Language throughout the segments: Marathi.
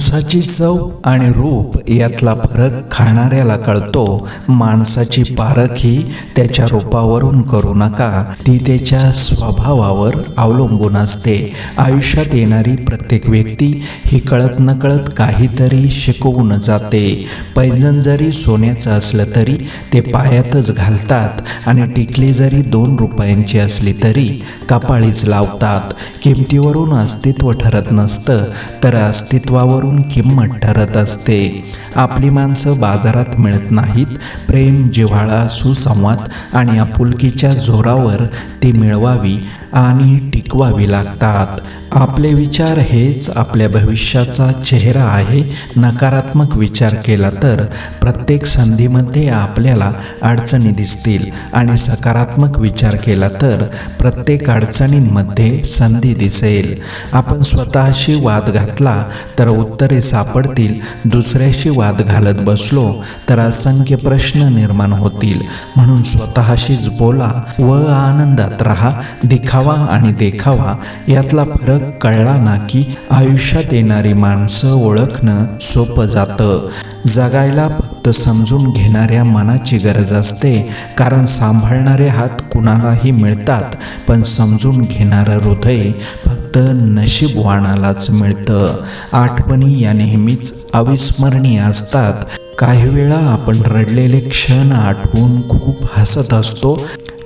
माणसाची चव आणि रूप यातला फरक खाणाऱ्याला कळतो. माणसाची पारख ही त्याच्या रूपावरून करू नका, ती त्याच्या स्वभावावर अवलंबून असते. आयुष्यात येणारी प्रत्येक व्यक्ती ही कळत नकळत काहीतरी शिकवून जाते. पैंजण जरी सोन्याचं असलं तरी ते पायातच घालतात आणि टिकली जरी 2 रुपयांची असली तरी कपाळीच लावतात. किमतीवरून अस्तित्व ठरत नसतं, तर अस्तित्वावरून किंमत ठरत असते. आपली माणसं बाजारात मिळत नाहीत. प्रेम, जिव्हाळा, सुसंवाद आणि आपुलकीच्या जोरावर ती मिळवावी आणि टिकवावी लागतात. आपले विचार हेच आपल्या भविष्याचा चेहरा आहे. नकारात्मक विचार केला तर प्रत्येक संधीमध्ये आपल्याला अडचणी दिसतील आणि सकारात्मक विचार केला तर प्रत्येक अडचणींमध्ये संधी दिसेल. आपण स्वतःशी वाद घातला तर उत्तरे सापडतील. दुसऱ्याशी वाद घालत बसलो तर असंख्य प्रश्न निर्माण होतील. म्हणून स्वतःशीच बोला व आनंदात राहा. दिखावा आणि देखावा यातला फरक कळला ना की आयुष्यात येणारी माणसं ओळखणं सोपं जातं. जगायला फक्त समजून घेणाऱ्या मनाची गरज असते, कारण सांभाळणारे हात कुणालाही मिळतात, पण समजून घेणारं हृदय फक्त नशीबवानालाच मिळतं. आठवणी या नेहमीच अविस्मरणीय असतात. काही वेळा आपण रडलेले क्षण आठवून खूप हसत असतो,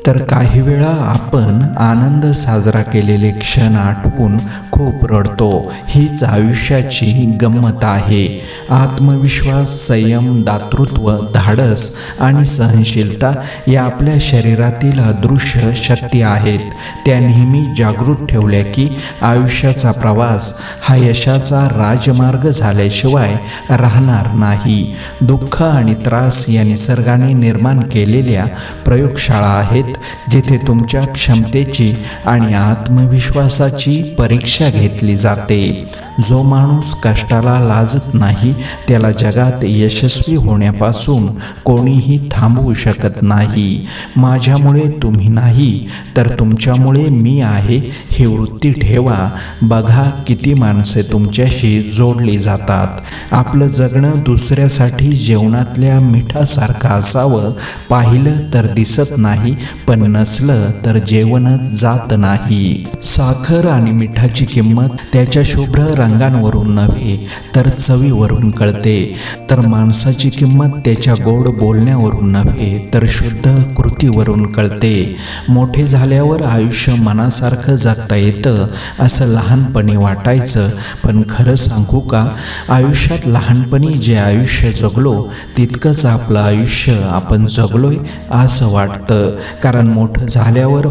तर काही वेळा आपण आनंद साजरा केलेले क्षण आठवून खूप रडतो. हीच आयुष्याची गंमत आहे. आत्मविश्वास, संयम, दातृत्व, धाडस आणि सहनशीलता या आपल्या शरीरातील अदृश्य शक्ती आहेत. त्या नेहमी जागृत ठेवल्या की आयुष्याचा प्रवास हा यशाचा राजमार्ग झाल्याशिवाय राहणार नाही. दुःख आणि त्रास या निसर्गाने निर्माण केलेल्या प्रयोगशाळा आहेत, जिथे तुमच्या क्षमतेची आणि आत्मविश्वासाची परीक्षा घेतली जाते. जो माणूस कष्टाला लाजत नाही त्याला जगात यशस्वी होण्यापासून कोणीही थांबवू शकत नाही. माझ्यामुळे तुम्ही नाही, तर तुमच्यामुळे मी आहे ही वृत्ती ठेवा. बघा किती माणसे तुमच्याशी जोडली जातात. आपलं जगणं दुसऱ्यासाठी जेवणातल्या मिठासारखं असावं. पाहिलं तर दिसत नाही, पण नसलं तर जेवणच जात नाही. साखर आणि मिठाची किंमत त्याच्या शुभ्र रंगांवरून नव्हे तर चवीवरून कळते, तर माणसाची किंमत त्याच्या गोड बोलण्यावरून नव्हे तर शुद्ध कृतीवरून कळते. मोठे झाल्यावर आयुष्य मनासारखं जगता येतं असं लहानपणी वाटायचं, पण खरं सांगू का, आयुष्यात लहानपणी जे आयुष्य जगलो तितकंच आपलं आयुष्य आपण जगलोय असं वाटतं. कारण मोठं झाल्यावर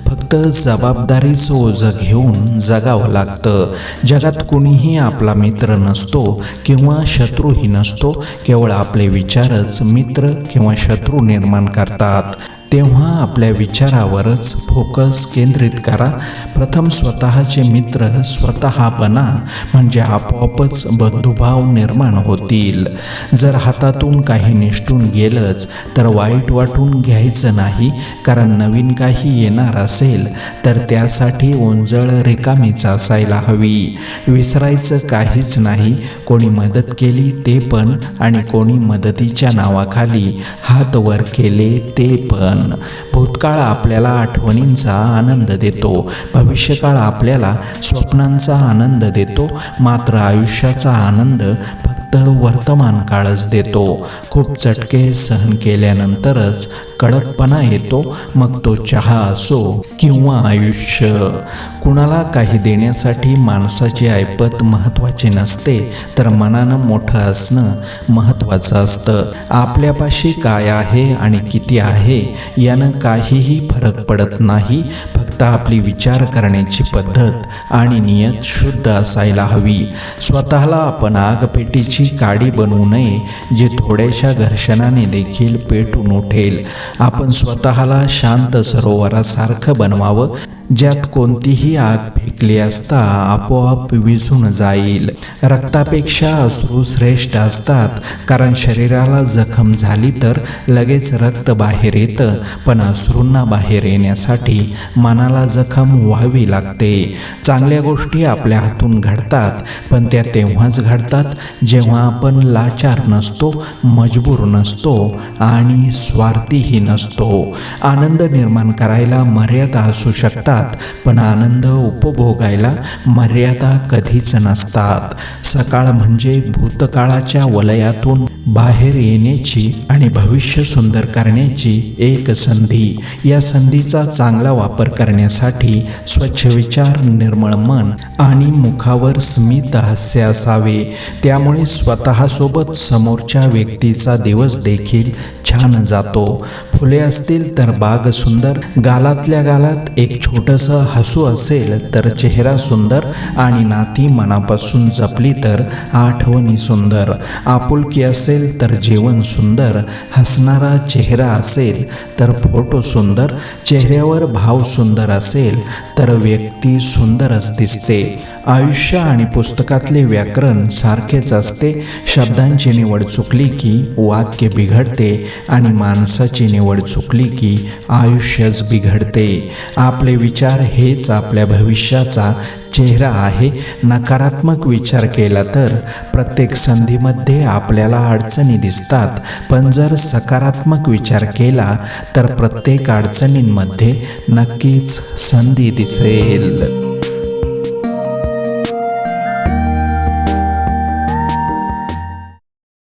फक्त जबाबदारीचं ओझं घेऊन जगावं लागतं. जगात कुणीही आपला मित्र नसतो किंवा शत्रूही नसतो. केवळ आपले विचारच मित्र किंवा शत्रू निर्माण करतात. तेव्हा आपल्या विचारावरच फोकस केंद्रित करा. प्रथम स्वतःचे मित्र स्वतः बना, म्हणजे आपोआपच बंधुभाव निर्माण होतील. जर हातातून काही निसटून गेलंच तर वाईट वाटून घ्यायचं नाही, कारण नवीन काही येणार असेल तर त्यासाठी ओंजळ रिकामीच असायला हवी. विसरायचं काहीच नाही. कोणी मदत केली ते पण, आणि कोणी मदतीच्या नावाखाली हात वर केले ते पण. भूतकाळ आपल्याला आठवणींचा आनंद देतो, भविष्यकाळ आपल्याला स्वप्नांचा आनंद देतो, मात्र आयुष्याचा आनंद फक्त वर्तमान काळच देतो. खूप चटके सहन केल्यानंतरच कडकपणा येतो, मग तो चहा असो किंवा आयुष्य. कुणाला काही देण्यासाठी माणसाची ऐपत महत्त्वाची नसते, तर मनानं मोठं असणं महत्त्वाचं असतं. आपल्यापाशी काय आहे आणि किती आहे यानं काहीही फरक पडत नाही. फक्त आपली विचार करण्याची पद्धत आणि नियत शुद्ध असायला हवी. स्वतःला आपण आगपेटीची काडी बनवू नये, जी थोड्याशा घर्षणाने देखील पेटून उठेल. आपण स्वतःला शांत सरोवरासारखं बनवावं, ज्यात कोणतीही आग फेकली असता आपोआप विझून जाईल. रक्तापेक्षा अश्रू श्रेष्ठ असतात, कारण शरीराला जखम झाली तर लगेच रक्त बाहेर येतं, पण अश्रूंना बाहेर येण्यासाठी मनाला जखम व्हावी लागते. चांगल्या गोष्टी आपल्या हातून घडतात, पण त्या तेव्हाच घडतात जेव्हा आपण लाचार नसतो, मजबूर नसतो आणि स्वार्थीही नसतो. आनंद निर्माण करायला मर्यादा असू शकतात, पण आनंद उपभोगायला मर्यादा कधीच नसतात. सकाळ म्हणजे भूतकाळाच्या वलयातून बाहेर येण्याची आणि भविष्य सुंदर करण्याची एक संधी. या संधीचा चांगला वापर करण्यासाठी स्वच्छ विचार, निर्मळ मन आणि मुखावर स्मित हास्य असावे. त्यामुळे स्वतःसोबत समोरच्या व्यक्तीचा दिवस देखील छान जातो. फुले असतील तर बाग सुंदर, गालातल्या गालात एक छोटंसं हसू असेल तर चेहरा सुंदर, आणि नाती मनापासून जपली तर आठवणी सुंदर. आपुलकी असेल तर जेवण सुंदर, हसणारा चेहरा असेल तर फोटो सुंदर, चेहऱ्यावर भाव सुंदर असेल तर व्यक्ती सुंदरच दिसते. आयुष्य आणि पुस्तकातले व्याकरण सारखेच असते. शब्दांची निवड चुकली की वाक्य बिघडते, आणि माणसाची निवड चुकली की आयुष्यच बिघडते. आपले विचार हेच आपल्या भविष्याचा चेहरा आहे. नकारात्मक विचार केला तर प्रत्येक संधीमध्ये आपल्याला अडचणी दिसतात, पण जर सकारात्मक विचार केला तर प्रत्येक अडचणींमध्ये नक्कीच संधी दिसेल.